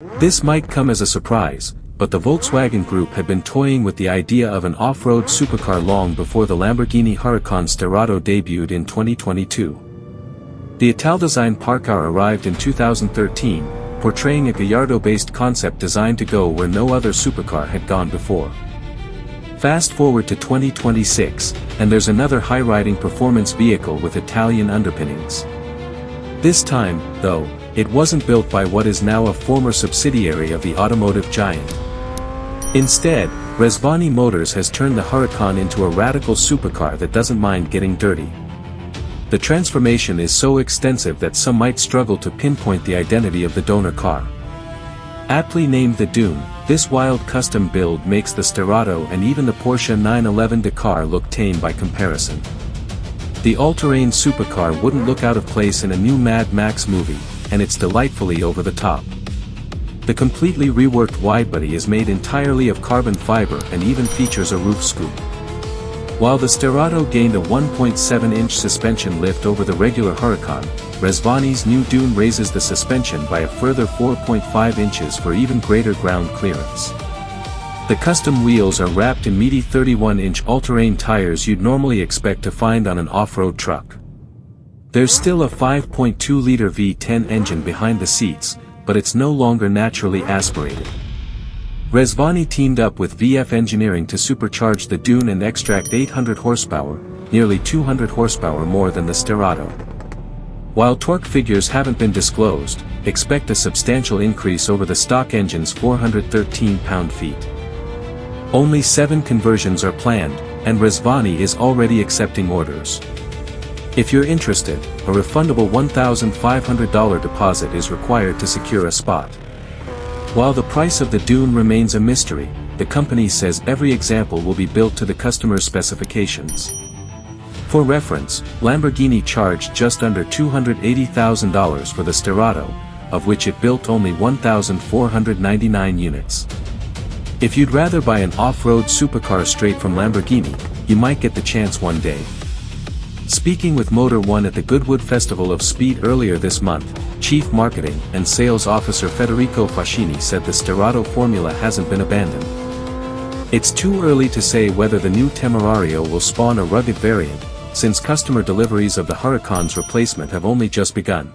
This might come as a surprise, but the Volkswagen Group had been toying with the idea of an off-road supercar long before the Lamborghini Huracan Sterrato debuted in 2022. The Ital-designed parkcar arrived in 2013, portraying a Gallardo-based concept designed to go where no other supercar had gone before. Fast forward to 2026, and there's another high-riding performance vehicle with Italian underpinnings. This time, though, it wasn't built by what is now a former subsidiary of the automotive giant. Instead, Rezvani Motors has turned the Huracan into a radical supercar that doesn't mind getting dirty. The transformation is so extensive that some might struggle to pinpoint the identity of the donor car. Aptly named the Dune, this wild custom build makes the Sterrato and even the Porsche 911 Dakar look tame by comparison. The all-terrain supercar wouldn't look out of place in a new Mad Max movie, and it's delightfully over the top. The completely reworked widebody is made entirely of carbon fiber and even features a roof scoop. While the Sterrato gained a 1.7-inch suspension lift over the regular Huracan, Rezvani's new Dune raises the suspension by a further 4.5 inches for even greater ground clearance. The custom wheels are wrapped in meaty 31-inch all-terrain tires you'd normally expect to find on an off-road truck. There's still a 5.2-liter V10 engine behind the seats, but it's no longer naturally aspirated. Rezvani teamed up with VF Engineering to supercharge the Dune and extract 800 horsepower, nearly 200 horsepower more than the Sterrato. While torque figures haven't been disclosed, expect a substantial increase over the stock engine's 413 pound-feet. Only 7 conversions are planned, and Rezvani is already accepting orders. If you're interested, a refundable $1,500 deposit is required to secure a spot. While the price of the Dune remains a mystery, the company says every example will be built to the customer's specifications. For reference, Lamborghini charged just under $280,000 for the Sterrato, of which it built only 1,499 units. If you'd rather buy an off-road supercar straight from Lamborghini, you might get the chance one day. Speaking with Motor One at the Goodwood Festival of Speed earlier this month, Chief Marketing and Sales Officer Federico Fascini said the Sterrato formula hasn't been abandoned. It's too early to say whether the new Temerario will spawn a rugged variant, since customer deliveries of the Huracan's replacement have only just begun.